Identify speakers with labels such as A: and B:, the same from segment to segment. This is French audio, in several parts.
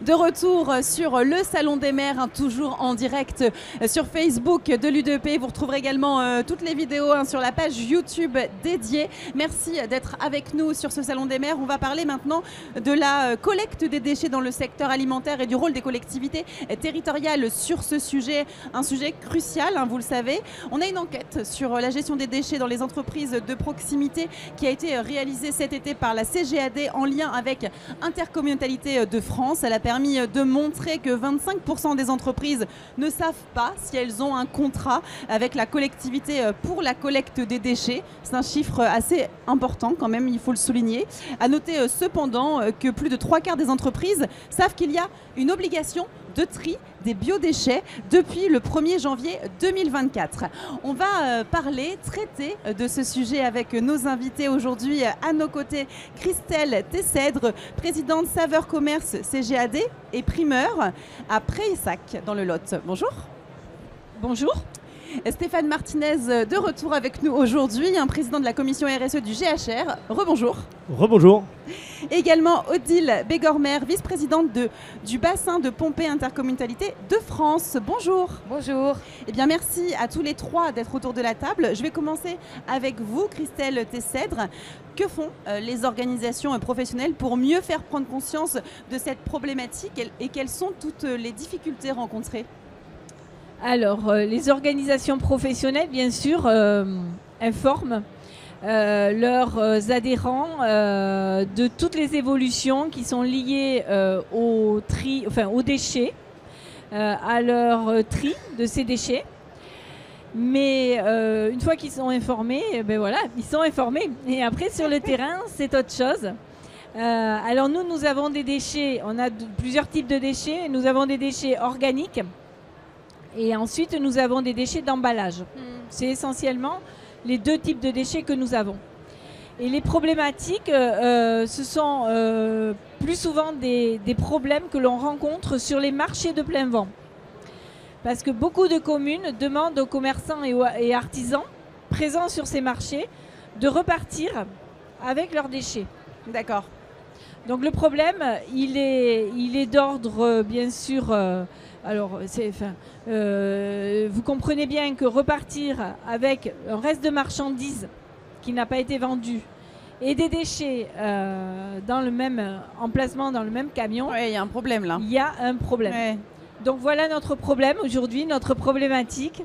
A: De retour sur le Salon des maires, toujours en direct sur Facebook de l'UDEP. Vous retrouverez également toutes les vidéos sur la page YouTube dédiée. Merci d'être avec nous sur ce Salon des maires. On va parler maintenant de la collecte des déchets dans le secteur alimentaire et du rôle des collectivités territoriales sur ce sujet, un sujet crucial, vous le savez. On a une enquête sur la gestion des déchets dans les entreprises de proximité qui a été réalisée cet été par la CGAD en lien avec Intercommunalité de France. Elle a permis de montrer que 25% des entreprises ne savent pas si elles ont un contrat avec la collectivité pour la collecte des déchets. C'est un chiffre assez important quand même, il faut le souligner. À noter cependant que plus de 3/4 des entreprises savent qu'il y a une obligation de tri des biodéchets depuis le 1er janvier 2024. On va traiter de ce sujet avec nos invités aujourd'hui. À nos côtés, Christelle Tessèdre, présidente Saveurs Commerce CGAD et primeur à Prayssac dans le Lot. Bonjour.
B: Bonjour.
A: Stéphane Martinez de retour avec nous aujourd'hui, président de la commission RSE du GHR. Rebonjour.
C: Rebonjour.
A: Également Odile Bégormer, vice-présidente du bassin de Pompée Intercommunalité de France. Bonjour.
B: Bonjour.
A: Eh bien, merci à tous les trois d'être autour de la table. Je vais commencer avec vous, Christelle Tessèdre. Que font les organisations professionnelles pour mieux faire prendre conscience de cette problématique et quelles sont toutes les difficultés rencontrées ?
B: Alors, les organisations professionnelles, bien sûr, informent leurs adhérents de toutes les évolutions qui sont liées aux déchets, à leur tri de ces déchets. Mais une fois qu'ils sont informés, ils sont informés. Et après, sur le terrain, c'est autre chose. Alors nous avons des déchets, on a plusieurs types de déchets. Nous avons des déchets organiques. Et ensuite, nous avons des déchets d'emballage. C'est essentiellement les deux types de déchets que nous avons. Et les problématiques, ce sont plus souvent des problèmes que l'on rencontre sur les marchés de plein vent. Parce que beaucoup de communes demandent aux commerçants et artisans présents sur ces marchés de repartir avec leurs déchets.
A: D'accord.
B: Donc le problème, il est d'ordre, bien sûr... vous comprenez bien que repartir avec un reste de marchandises qui n'a pas été vendu et des déchets dans le même emplacement, dans le même camion,
A: il y a un problème là.
B: Il y a un problème. Ouais. Donc voilà notre problème aujourd'hui, notre problématique.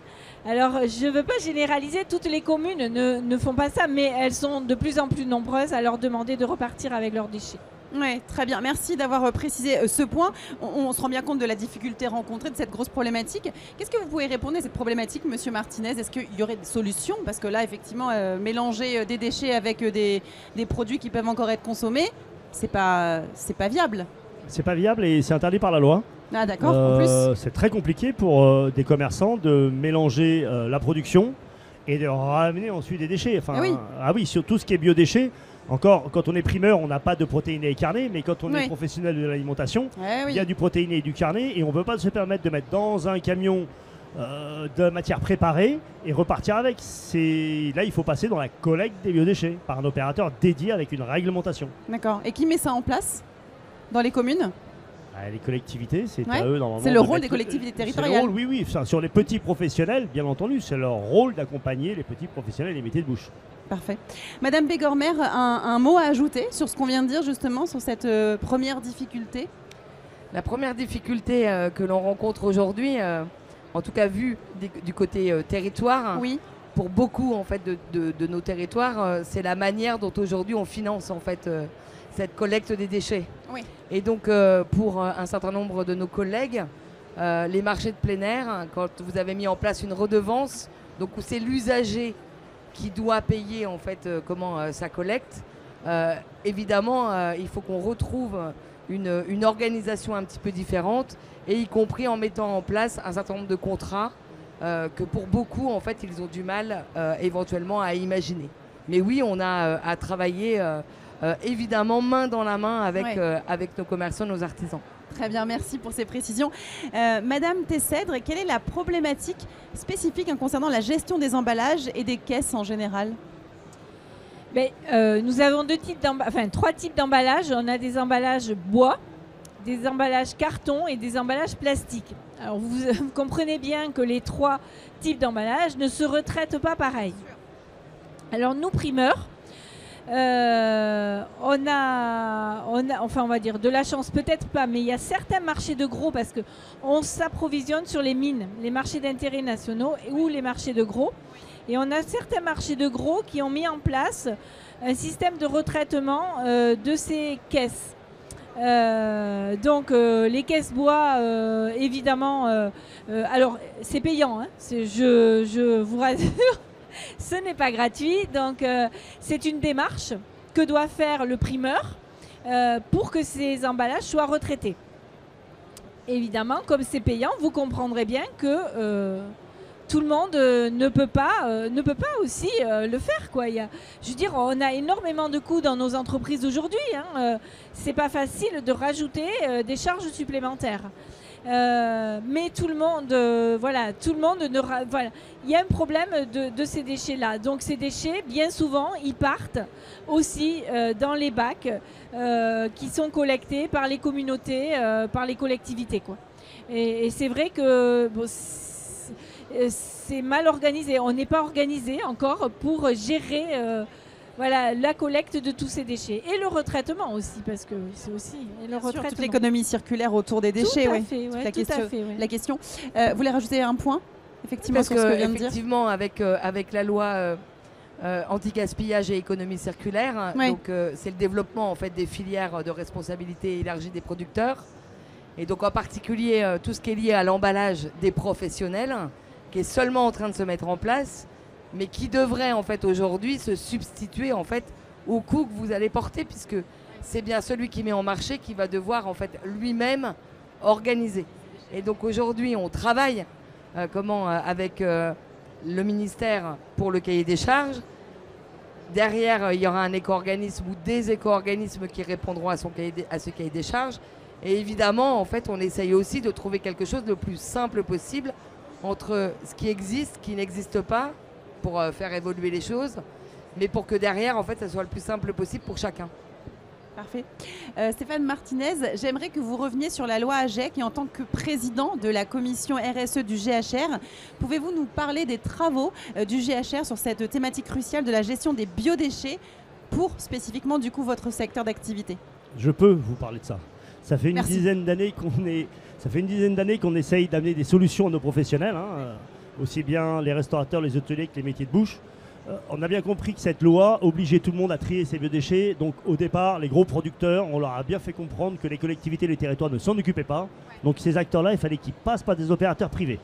B: Alors je ne veux pas généraliser, toutes les communes ne font pas ça, mais elles sont de plus en plus nombreuses à leur demander de repartir avec leurs déchets.
A: Oui, très bien. Merci d'avoir précisé ce point. On se rend bien compte de la difficulté rencontrée, de cette grosse problématique. Qu'est-ce que vous pouvez répondre à cette problématique, Monsieur Martinez ? Est-ce qu'il y aurait des solutions ? Parce que là, effectivement, mélanger des déchets avec des produits qui peuvent encore être consommés, c'est pas viable.
C: C'est pas viable et c'est interdit par la loi.
A: Ah d'accord, en plus.
C: C'est très compliqué pour des commerçants de mélanger la production et de ramener ensuite des déchets. Oui, sur tout ce qui est biodéchets. Encore, quand on est primeur, on n'a pas de protéiné et carné, mais quand on est professionnel de l'alimentation, il y a du protéiné et du carné, et on ne peut pas se permettre de mettre dans un camion de matière préparée et repartir avec. Là, il faut passer dans la collecte des biodéchets par un opérateur dédié avec une réglementation.
A: D'accord. Et qui met ça en place dans les communes ?
C: Les collectivités, c'est à eux normalement.
A: C'est le rôle des collectivités territoriales.
C: C'est le rôle, oui. Enfin, sur les petits professionnels, bien entendu, c'est leur rôle d'accompagner les petits professionnels et les métiers de bouche.
A: Parfait. Madame Bégormer, un mot à ajouter sur ce qu'on vient de dire justement, sur cette première difficulté ?
D: La première difficulté que l'on rencontre aujourd'hui, en tout cas vu du côté territoire, pour beaucoup en fait de nos territoires, c'est la manière dont aujourd'hui on finance en fait cette collecte des déchets.
A: Oui.
D: Et donc pour un certain nombre de nos collègues, les marchés de plein air, quand vous avez mis en place une redevance, donc où c'est l'usager qui doit payer en fait sa collecte, évidemment il faut qu'on retrouve une organisation un petit peu différente, et y compris en mettant en place un certain nombre de contrats que pour beaucoup en fait ils ont du mal éventuellement à imaginer. Mais oui, on a à travailler évidemment main dans la main avec nos commerçants, nos artisans.
A: Très bien, merci pour ces précisions. Madame Tessèdre, quelle est la problématique spécifique concernant la gestion des emballages et des caisses en général ?
B: Nous avons trois types d'emballages. On a des emballages bois, des emballages carton et des emballages plastiques. Alors vous comprenez bien que les 3 types d'emballages ne se retraitent pas pareil. Alors nous, primeurs, on va dire de la chance, peut-être pas, mais il y a certains marchés de gros parce qu'on s'approvisionne sur les mines, les marchés d'intérêt nationaux ou les marchés de gros. Et on a certains marchés de gros qui ont mis en place un système de retraitement de ces caisses. Donc les caisses bois, évidemment, alors c'est payant, hein, je vous rassure. Ce n'est pas gratuit, donc c'est une démarche que doit faire le primeur pour que ces emballages soient retraités. Évidemment, comme c'est payant, vous comprendrez bien que tout le monde ne peut pas aussi le faire, quoi. Je veux dire, on a énormément de coûts dans nos entreprises aujourd'hui. C'est pas facile de rajouter des charges supplémentaires. Mais tout le monde, il y a un problème de ces déchets-là. Donc ces déchets, bien souvent, ils partent aussi dans les bacs qui sont collectés par les communautés, par les collectivités, quoi. Et c'est vrai que c'est mal organisé. On n'est pas organisé encore pour gérer la collecte de tous ces déchets. Et le retraitement aussi, parce que c'est aussi... Et le retraitement.
A: Toute l'économie circulaire autour des déchets,
B: tout à fait,
A: la question. Vous voulez rajouter un point, effectivement,
D: parce
A: sur ce que vient de
D: effectivement, avec la loi anti-gaspillage et économie circulaire, donc c'est le développement en fait des filières de responsabilité élargie des producteurs. Et donc en particulier tout ce qui est lié à l'emballage des professionnels, qui est seulement en train de se mettre en place, mais qui devrait en fait aujourd'hui se substituer en fait au coût que vous allez porter, puisque c'est bien celui qui met en marché qui va devoir en fait lui-même organiser. Et donc aujourd'hui on travaille avec le ministère pour le cahier des charges. Derrière il y aura un éco-organisme ou des éco-organismes qui répondront à ce cahier des charges. Et évidemment en fait on essaye aussi de trouver quelque chose de plus simple possible entre ce qui existe, ce qui n'existe pas, pour faire évoluer les choses, mais pour que derrière, en fait, ça soit le plus simple possible pour chacun.
A: Parfait. Stéphane Martinez, j'aimerais que vous reveniez sur la loi AGEC et en tant que président de la commission RSE du GHR, pouvez-vous nous parler des travaux du GHR sur cette thématique cruciale de la gestion des biodéchets pour spécifiquement du coup votre secteur d'activité?
C: Je peux vous parler de ça. Ça fait une dizaine d'années qu'on essaye d'amener des solutions à nos professionnels, aussi bien les restaurateurs, les hôteliers que les métiers de bouche. On a bien compris que cette loi obligeait tout le monde à trier ses biodéchets. Donc au départ, les gros producteurs, on leur a bien fait comprendre que les collectivités et les territoires ne s'en occupaient pas. Donc ces acteurs-là, il fallait qu'ils passent par des opérateurs privés.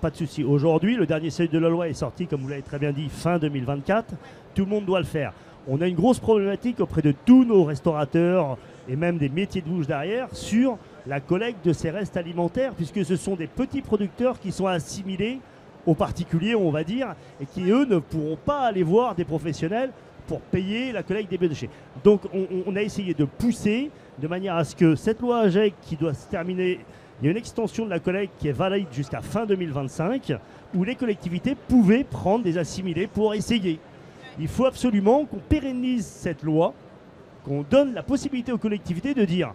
C: Pas de souci. Aujourd'hui, le dernier seuil de la loi est sorti, comme vous l'avez très bien dit, fin 2024. Tout le monde doit le faire. On a une grosse problématique auprès de tous nos restaurateurs et même des métiers de bouche derrière sur la collecte de ces restes alimentaires, puisque ce sont des petits producteurs qui sont assimilés aux particuliers, on va dire, et qui, eux, ne pourront pas aller voir des professionnels pour payer la collecte des biodéchets. Donc, on a essayé de pousser de manière à ce que cette loi AGEC, qui doit se terminer, il y a une extension de la collecte qui est valide jusqu'à fin 2025, où les collectivités pouvaient prendre des assimilés pour essayer. Il faut absolument qu'on pérennise cette loi, qu'on donne la possibilité aux collectivités de dire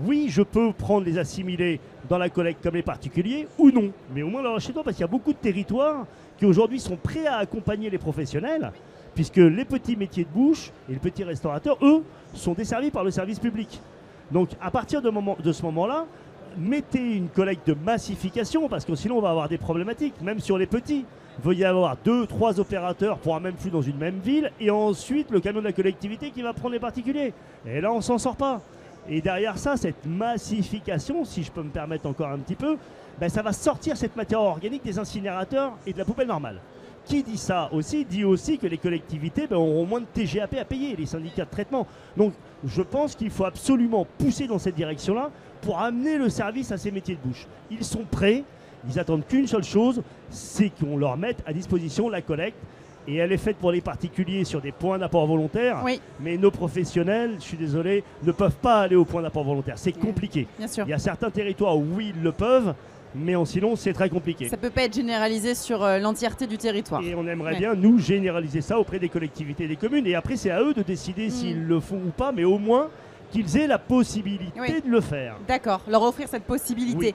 C: oui, je peux prendre les assimilés dans la collecte comme les particuliers ou non. Mais au moins leur acheter, parce qu'il y a beaucoup de territoires qui aujourd'hui sont prêts à accompagner les professionnels, puisque les petits métiers de bouche et les petits restaurateurs, eux, sont desservis par le service public. Donc à partir de ce moment-là, mettez une collecte de massification, parce que sinon on va avoir des problématiques, même sur les petits. Il va y avoir 2-3 opérateurs pour un même flux dans une même ville, et ensuite le camion de la collectivité qui va prendre les particuliers. Et là, on s'en sort pas. Et derrière ça, cette massification, si je peux me permettre encore un petit peu, ça va sortir cette matière organique des incinérateurs et de la poubelle normale. Qui dit ça aussi, dit aussi que les collectivités auront moins de TGAP à payer, les syndicats de traitement. Donc je pense qu'il faut absolument pousser dans cette direction-là pour amener le service à ces métiers de bouche. Ils sont prêts, ils attendent qu'une seule chose, c'est qu'on leur mette à disposition la collecte. Et elle est faite pour les particuliers sur des points d'apport volontaire. Oui. Mais nos professionnels, je suis désolé, ne peuvent pas aller au point d'apport volontaire. C'est compliqué.
A: Bien sûr.
C: Il y a certains territoires où oui, ils le peuvent, mais sinon, c'est très compliqué.
A: Ça ne peut pas être généralisé sur l'entièreté du territoire.
C: Et on aimerait bien, nous, généraliser ça auprès des collectivités et des communes. Et après, c'est à eux de décider s'ils le font ou pas, mais au moins qu'ils aient la possibilité de le faire.
A: D'accord, leur offrir cette possibilité.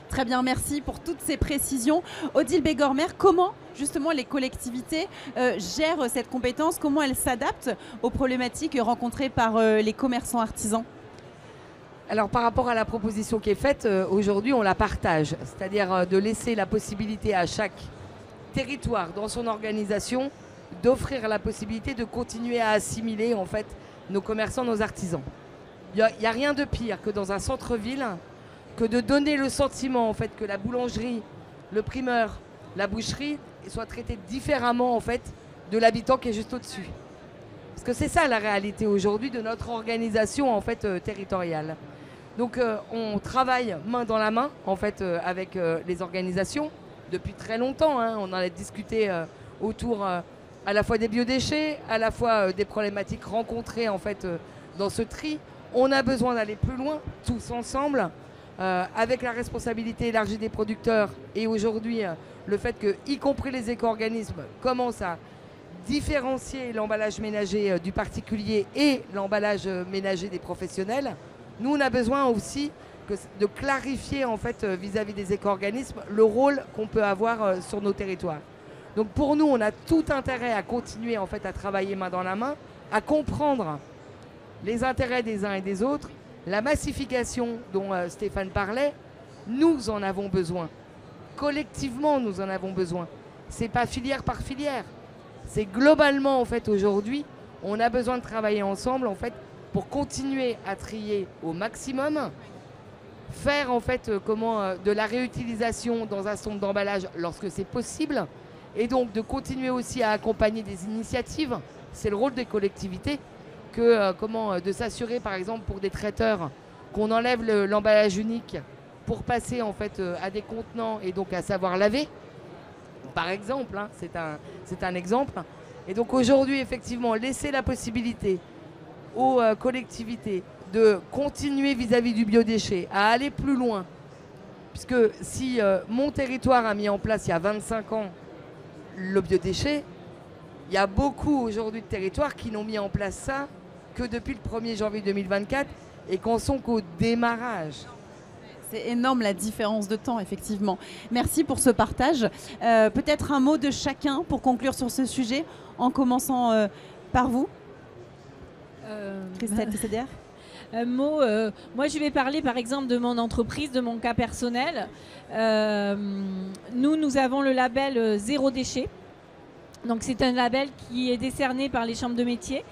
A: Très bien, merci pour toutes ces précisions. Odile Begormer, comment justement les collectivités gèrent cette compétence? Comment elles s'adaptent aux problématiques rencontrées par les commerçants artisans?
D: Alors par rapport à la proposition qui est faite, aujourd'hui on la partage. C'est-à-dire de laisser la possibilité à chaque territoire dans son organisation d'offrir la possibilité de continuer à assimiler en fait nos commerçants, nos artisans. Il n'y a rien de pire que dans un centre-ville que de donner le sentiment en fait que la boulangerie, le primeur, la boucherie soient traités différemment en fait de l'habitant qui est juste au-dessus. Parce que c'est ça la réalité aujourd'hui de notre organisation en fait territoriale. Donc on travaille main dans la main en fait avec les organisations depuis très longtemps. Hein. On en a discuté autour à la fois des biodéchets, à la fois des problématiques rencontrées en fait dans ce tri. On a besoin d'aller plus loin tous ensemble. Avec la responsabilité élargie des producteurs et aujourd'hui le fait que, y compris les éco-organismes, commencent à différencier l'emballage ménager du particulier et l'emballage ménager des professionnels, nous on a besoin aussi de clarifier en fait vis-à-vis des éco-organismes le rôle qu'on peut avoir sur nos territoires. Donc pour nous on a tout intérêt à continuer en fait à travailler main dans la main, à comprendre les intérêts des uns et des autres. La massification dont Stéphane parlait, nous en avons besoin. Collectivement, nous en avons besoin. Ce n'est pas filière par filière. C'est globalement, en fait, aujourd'hui, on a besoin de travailler ensemble, en fait, pour continuer à trier au maximum, faire, en fait, de la réutilisation dans un centre d'emballage lorsque c'est possible, et donc de continuer aussi à accompagner des initiatives. C'est le rôle des collectivités. De s'assurer par exemple pour des traiteurs qu'on enlève l'emballage unique pour passer en fait à des contenants et donc à savoir laver par exemple, hein, c'est un exemple. Et donc aujourd'hui effectivement laisser la possibilité aux collectivités de continuer vis-à-vis du biodéchet à aller plus loin, puisque si mon territoire a mis en place il y a 25 ans le biodéchet, il y a beaucoup aujourd'hui de territoires qui n'ont mis en place ça que depuis le 1er janvier 2024 et qu'en sont qu'au démarrage.
A: C'est énorme la différence de temps, effectivement. Merci pour ce partage. Peut-être un mot de chacun pour conclure sur ce sujet, en commençant par vous. Christelle Tesseder.
B: Un mot, moi je vais parler par exemple de mon entreprise, de mon cas personnel. Nous avons le label Zéro Déchet. Donc c'est un label qui est décerné par les chambres de métiers.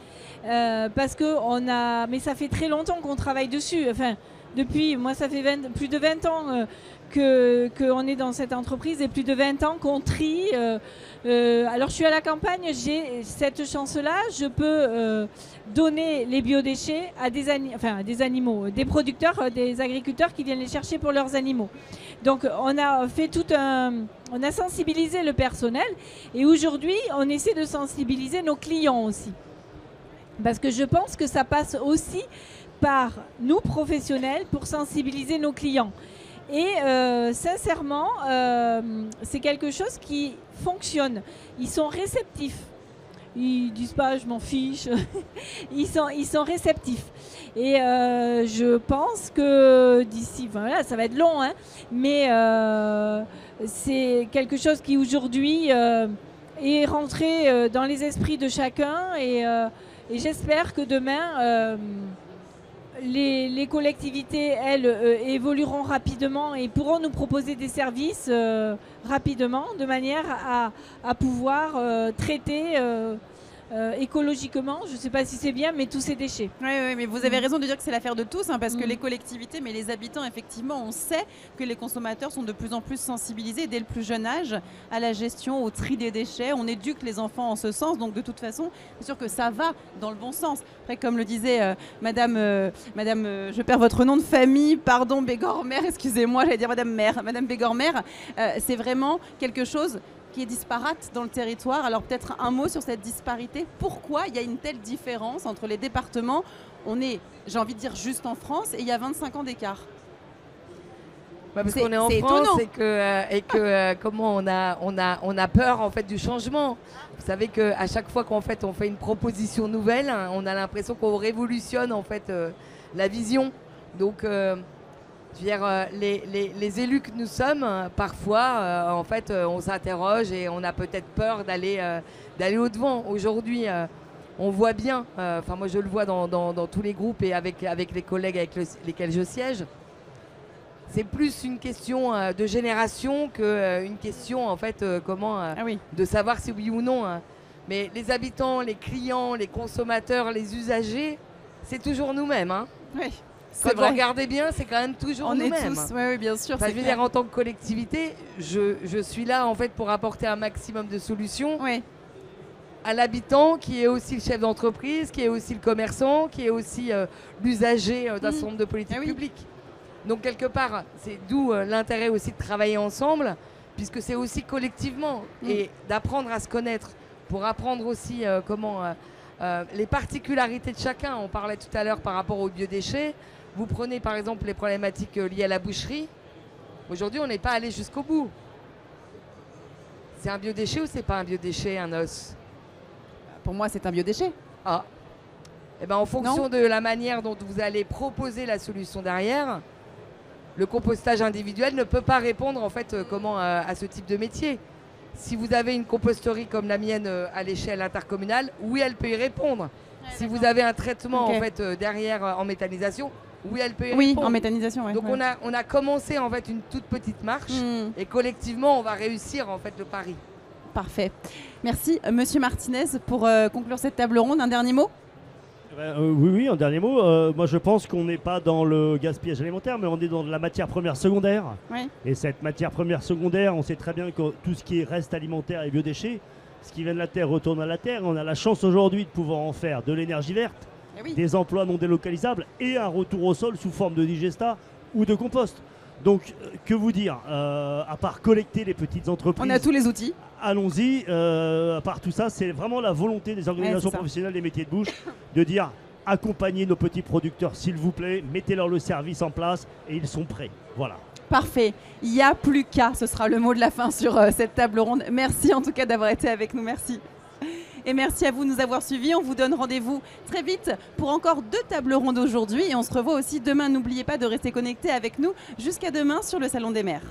B: Parce que mais ça fait très longtemps qu'on travaille dessus. Enfin, depuis, moi, ça fait plus de 20 ans qu'on est dans cette entreprise et plus de 20 ans qu'on trie. Alors, je suis à la campagne, j'ai cette chance-là. Je peux donner les biodéchets à des animaux, des producteurs, des agriculteurs qui viennent les chercher pour leurs animaux. Donc, on a fait on a sensibilisé le personnel et aujourd'hui, on essaie de sensibiliser nos clients aussi. Parce que je pense que ça passe aussi par nous, professionnels, pour sensibiliser nos clients. Et sincèrement, c'est quelque chose qui fonctionne. Ils sont réceptifs. Ils disent pas « je m'en fiche ». Ils sont réceptifs. Et je pense que d'ici, voilà, ça va être long, hein, mais c'est quelque chose qui aujourd'hui est rentré dans les esprits de chacun et j'espère que demain, les collectivités, elles, évolueront rapidement et pourront nous proposer des services rapidement, de manière à pouvoir traiter écologiquement, je ne sais pas si c'est bien, mais tous ces déchets.
A: Oui, mais vous avez raison de dire que c'est l'affaire de tous, hein, parce que les collectivités, mais les habitants, effectivement, on sait que les consommateurs sont de plus en plus sensibilisés dès le plus jeune âge à la gestion, au tri des déchets. On éduque les enfants en ce sens, donc de toute façon, c'est sûr que ça va dans le bon sens. Après, comme le disait Madame, je perds votre nom de famille, pardon, Begormer, excusez-moi, j'allais dire Madame Begormer, c'est vraiment quelque chose qui est disparate dans le territoire. Alors peut-être un mot sur cette disparité. Pourquoi il y a une telle différence entre les départements? On est, j'ai envie de dire, juste en France et il y a 25 ans d'écart.
D: Parce qu'on est en France et que comment on a peur en fait du changement. Vous savez qu'à chaque fois qu'on fait une proposition nouvelle, on a l'impression qu'on révolutionne en fait la vision. Donc, je veux dire, les élus que nous sommes, parfois, en fait, on s'interroge et on a peut-être peur d'aller au-devant. Aujourd'hui, on voit bien, enfin moi je le vois dans tous les groupes et avec les collègues avec lesquels je siège, c'est plus une question de génération qu'une question en fait de savoir si oui ou non. Mais les habitants, les clients, les consommateurs, les usagers, c'est toujours nous-mêmes. Hein.
A: Oui.
D: Quand vous regardez bien, c'est quand même toujours nous-mêmes.
A: Oui, bien sûr.
D: Enfin, je veux dire, en tant que collectivité, je suis là en fait pour apporter un maximum de solutions à l'habitant, qui est aussi le chef d'entreprise, qui est aussi le commerçant, qui est aussi l'usager d'un certain nombre de politiques publiques. Donc quelque part, c'est d'où l'intérêt aussi de travailler ensemble, puisque c'est aussi collectivement et d'apprendre à se connaître pour apprendre aussi les particularités de chacun. On parlait tout à l'heure par rapport aux biodéchets. Vous prenez par exemple les problématiques liées à la boucherie. Aujourd'hui, on n'est pas allé jusqu'au bout. C'est un biodéchet ou c'est pas un biodéchet, un os?
A: Pour moi, c'est un biodéchet.
D: Ah. Eh ben, en fonction de la manière dont vous allez proposer la solution derrière, le compostage individuel ne peut pas répondre en fait à ce type de métier. Si vous avez une composterie comme la mienne à l'échelle intercommunale, oui, elle peut y répondre. Si vous avez un traitement en fait derrière en méthanisation, oui, elle peut y répondre.
A: Oui, en méthanisation.
D: Donc on a commencé en fait une toute petite marche et collectivement on va réussir en fait le pari.
A: Parfait. Merci Monsieur Martinez pour conclure cette table ronde. Un dernier mot?
C: Oui, un dernier mot. Moi, je pense qu'on n'est pas dans le gaspillage alimentaire, mais on est dans de la matière première secondaire.
A: Oui.
C: Et cette matière première secondaire, on sait très bien que tout ce qui est reste alimentaire et biodéchets, ce qui vient de la terre retourne à la terre. On a la chance aujourd'hui de pouvoir en faire de l'énergie verte, des emplois non délocalisables et un retour au sol sous forme de digesta ou de compost. Donc, que vous dire, à part collecter les petites entreprises.
A: On a tous les outils.
C: Allons-y. À part tout ça, c'est vraiment la volonté des organisations professionnelles des métiers de bouche de dire accompagnez nos petits producteurs, s'il vous plaît, mettez-leur le service en place et ils sont prêts. Voilà.
A: Parfait. Il n'y a plus qu'à. Ce sera le mot de la fin sur cette table ronde. Merci en tout cas d'avoir été avec nous. Merci. Et merci à vous de nous avoir suivis. On vous donne rendez-vous très vite pour encore 2 tables rondes aujourd'hui. Et on se revoit aussi demain. N'oubliez pas de rester connectés avec nous jusqu'à demain sur le Salon des maires.